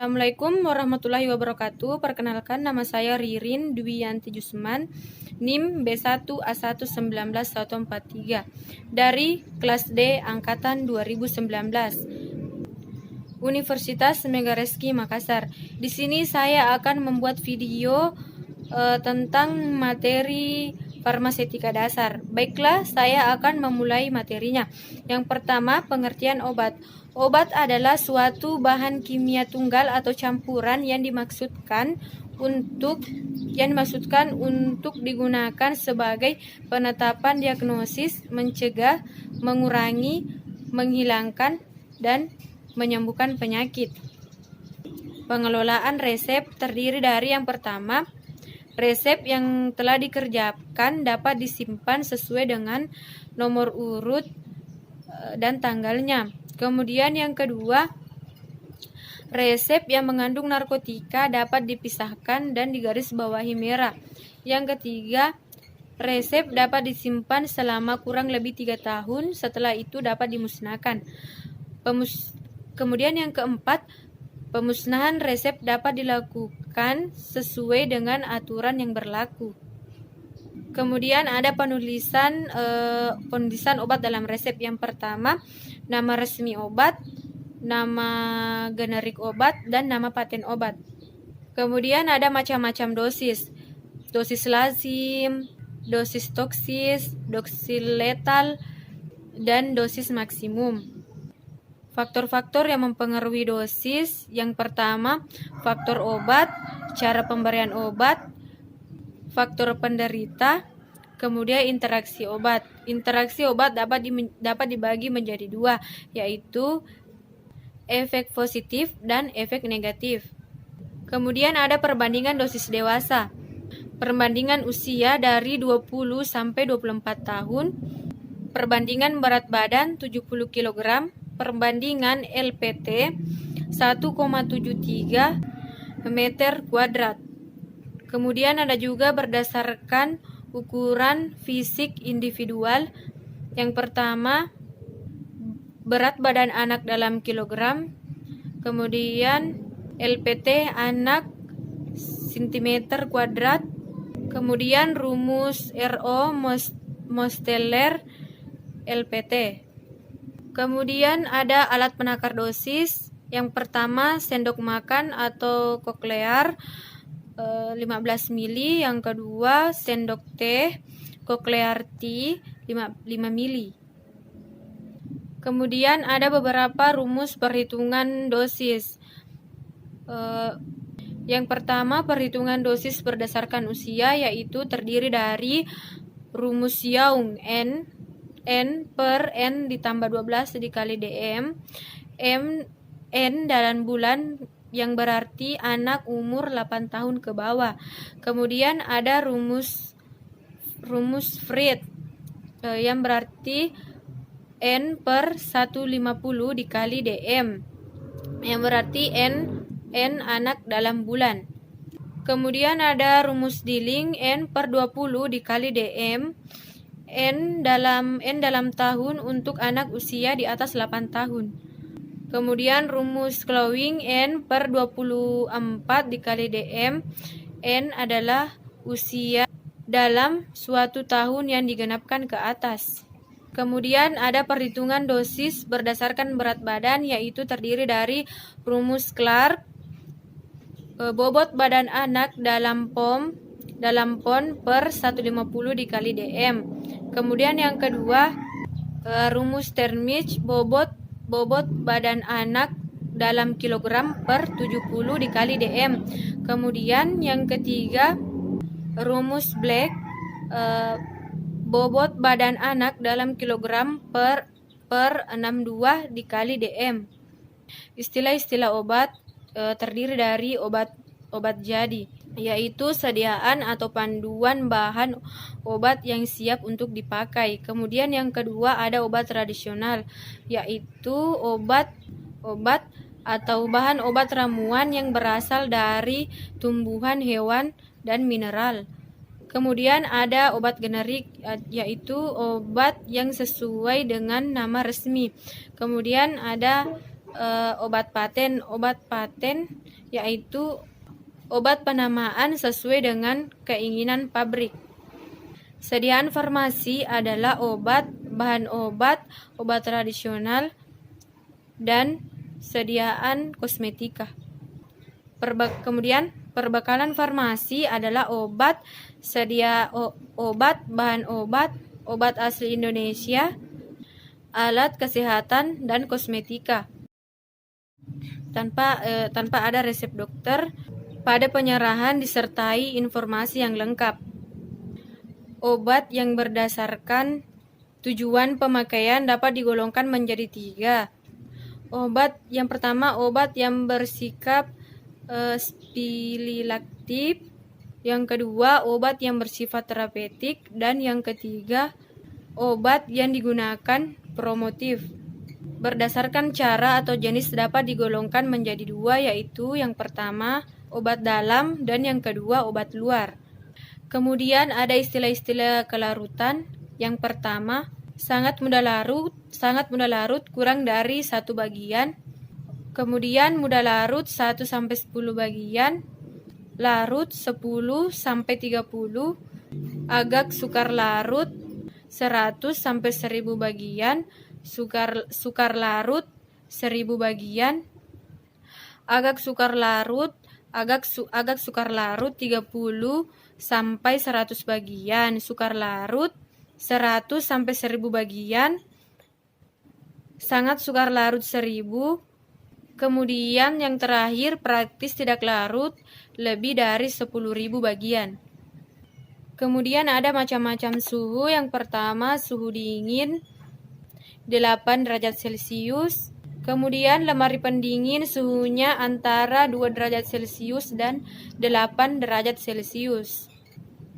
Assalamualaikum warahmatullahi wabarakatuh. Perkenalkan, nama saya Ririn Dwiyanti Jusman, NIM B1A1191143 dari kelas D angkatan 2019. Universitas Megareski Makassar. Di sini saya akan membuat video tentang materi farmaseutika dasar. Baiklah, saya akan memulai materinya. Yang pertama, pengertian obat. Obat adalah suatu bahan kimia tunggal atau campuran yang dimaksudkan untuk digunakan sebagai penetapan diagnosis, mencegah, mengurangi, menghilangkan, dan menyembuhkan penyakit. Pengelolaan resep terdiri dari yang pertama, resep yang telah dikerjakan dapat disimpan sesuai dengan nomor urut dan tanggalnya. Kemudian yang kedua, resep yang mengandung narkotika dapat dipisahkan dan digarisbawahi merah. Yang ketiga, resep dapat disimpan selama kurang lebih 3 tahun, setelah itu dapat dimusnahkan. Kemudian yang keempat, pemusnahan resep dapat dilakukan sesuai dengan aturan yang berlaku. Kemudian ada penulisan obat dalam resep. Yang pertama, nama resmi obat, nama generik obat, dan nama paten obat. Kemudian ada macam-macam dosis. Dosis lazim, dosis toksis, dosis letal, dan dosis maksimum. Faktor-faktor yang mempengaruhi dosis. Yang pertama, faktor obat, cara pemberian obat, faktor penderita, kemudian interaksi obat. Interaksi obat dapat dibagi menjadi dua, yaitu efek positif dan efek negatif. Kemudian ada perbandingan dosis dewasa. Perbandingan usia dari 20 sampai 24 tahun. Perbandingan berat badan 70 kg. Perbandingan LPT 1,73 meter kuadrat. Kemudian ada juga berdasarkan ukuran fisik individual. Yang pertama, berat badan anak dalam kilogram. Kemudian LPT anak cm kuadrat. Kemudian rumus RO Mosteller LPT. Kemudian ada alat penakar dosis. Yang pertama, sendok makan atau koklear 15 mili. Yang kedua, sendok teh koklear tea 5 mili. Kemudian ada beberapa rumus perhitungan dosis. Yang pertama, perhitungan dosis berdasarkan usia, yaitu terdiri dari rumus Young N per N ditambah 12 dikali DM. N dalam bulan, yang berarti anak umur 8 tahun ke bawah. Kemudian ada rumus Fried yang berarti N per 150 dikali DM, yang berarti N anak dalam bulan. Kemudian ada rumus Dilling N per 20 dikali DM, N dalam tahun untuk anak usia di atas 8 tahun. Kemudian rumus Clowing N per 24 dikali DM, N adalah usia dalam suatu tahun yang digenapkan ke atas. Kemudian ada perhitungan dosis berdasarkan berat badan, yaitu terdiri dari rumus Clark, bobot badan anak dalam pon per 150 dikali DM. Kemudian yang kedua, rumus Termich, bobot badan anak dalam kilogram per 70 dikali DM. Kemudian yang ketiga, rumus Black, bobot badan anak dalam kilogram per 62 dikali DM. Istilah-istilah obat terdiri dari obat jadi, yaitu sediaan atau panduan bahan obat yang siap untuk dipakai. Kemudian yang kedua ada obat tradisional, yaitu obat atau bahan obat ramuan yang berasal dari tumbuhan, hewan, dan mineral. Kemudian ada obat generik, yaitu obat yang sesuai dengan nama resmi. Kemudian ada obat paten. Obat paten yaitu obat penamaan sesuai dengan keinginan pabrik. Sediaan farmasi adalah obat, bahan obat, obat tradisional, dan sediaan kosmetika. Kemudian perbekalan farmasi adalah obat, obat, bahan obat, obat asli Indonesia, alat kesehatan, dan kosmetika. Tanpa ada resep dokter, pada penyerahan disertai informasi yang lengkap. Obat yang berdasarkan tujuan pemakaian dapat digolongkan menjadi 3. Obat yang pertama, obat yang bersikap spililaktif. Yang kedua, obat yang bersifat terapeutik. Dan yang ketiga, obat yang digunakan promotif. Berdasarkan cara atau jenis dapat digolongkan menjadi 2, yaitu yang pertama obat dalam dan yang kedua obat luar. Kemudian ada istilah-istilah kelarutan. Yang pertama, sangat mudah larut kurang dari 1 bagian. Kemudian mudah larut 1 sampai 10 bagian. Larut 10 sampai 30. Agak sukar larut 100 sampai 1000 bagian. Sukar larut 1000 bagian. Agak sukar larut 30 sampai 100 bagian. Sukar larut 100 sampai 1000 bagian. Sangat sukar larut 1000. Kemudian yang terakhir, praktis tidak larut lebih dari 10.000 bagian. Kemudian ada macam-macam suhu. Yang pertama, suhu dingin 8 derajat Celcius. Kemudian lemari pendingin suhunya antara 2 derajat Celcius dan 8 derajat Celcius.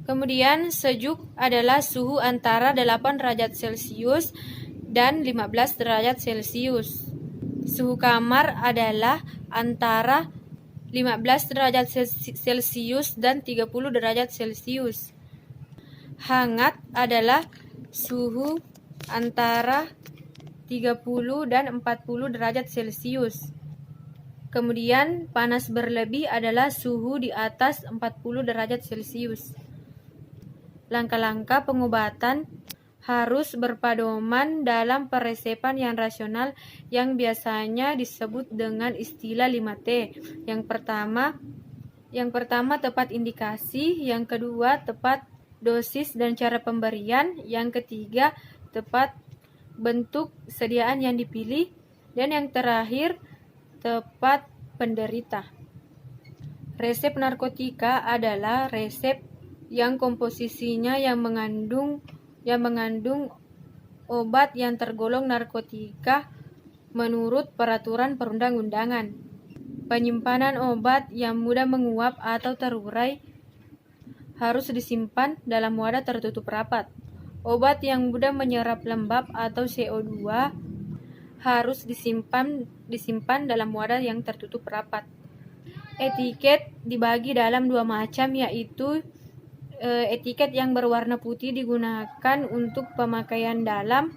Kemudian sejuk adalah suhu antara 8 derajat Celcius dan 15 derajat Celcius. Suhu kamar adalah antara 15 derajat Celcius dan 30 derajat Celcius. Hangat adalah suhu antara 30 dan 40 derajat Celcius. Kemudian panas berlebih adalah suhu di atas 40 derajat Celcius. Langkah-langkah pengobatan harus berpedoman dalam peresepan yang rasional yang biasanya disebut dengan istilah 5T. Yang pertama tepat indikasi, yang kedua tepat dosis dan cara pemberian, yang ketiga tepat bentuk sediaan yang dipilih, dan yang terakhir tepat penderita. Resep narkotika adalah resep yang komposisinya yang mengandung obat yang tergolong narkotika menurut peraturan perundang-undangan. Penyimpanan obat yang mudah menguap atau terurai harus disimpan dalam wadah tertutup rapat. Obat yang mudah menyerap lembab atau CO2 harus disimpan dalam wadah yang tertutup rapat. Etiket dibagi dalam 2 macam, yaitu etiket yang berwarna putih digunakan untuk pemakaian dalam,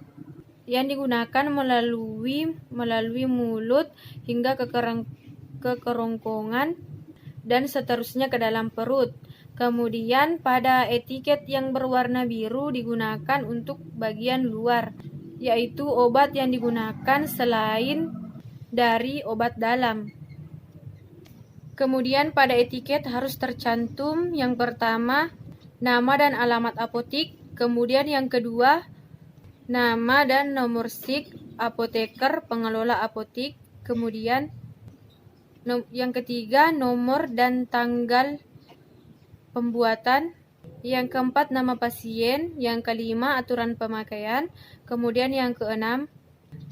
yang digunakan melalui mulut hingga ke kerongkongan dan seterusnya ke dalam perut. Kemudian pada etiket yang berwarna biru digunakan untuk bagian luar, yaitu obat yang digunakan selain dari obat dalam. Kemudian pada etiket harus tercantum yang pertama nama dan alamat apotik, kemudian yang kedua nama dan nomor SIK apoteker pengelola apotik, kemudian yang ketiga nomor dan tanggal pembuatan, yang keempat nama pasien, yang kelima aturan pemakaian, kemudian yang keenam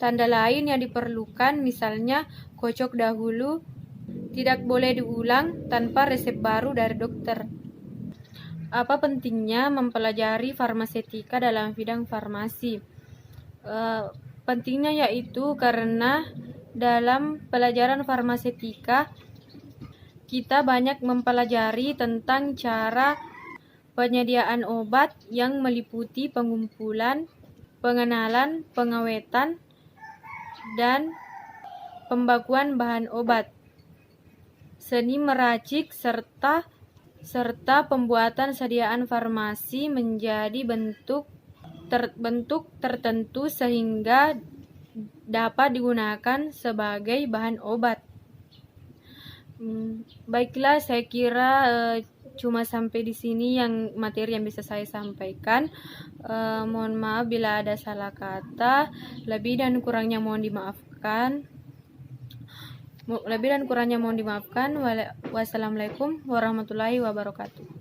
tanda lain yang diperlukan, misalnya kocok dahulu, tidak boleh diulang tanpa resep baru dari dokter. Apa pentingnya mempelajari farmasetika dalam bidang farmasi? Pentingnya yaitu karena dalam pelajaran farmasetika kita banyak mempelajari tentang cara penyediaan obat yang meliputi pengumpulan, pengenalan, pengawetan, dan pembakuan bahan obat, seni meracik serta pembuatan sediaan farmasi menjadi bentuk tertentu sehingga dapat digunakan sebagai bahan obat. Baiklah, saya kira cuma sampai di sini yang materi yang bisa saya sampaikan. Mohon maaf bila ada salah kata, lebih dan kurangnya mohon dimaafkan. Wassalamualaikum warahmatullahi wabarakatuh.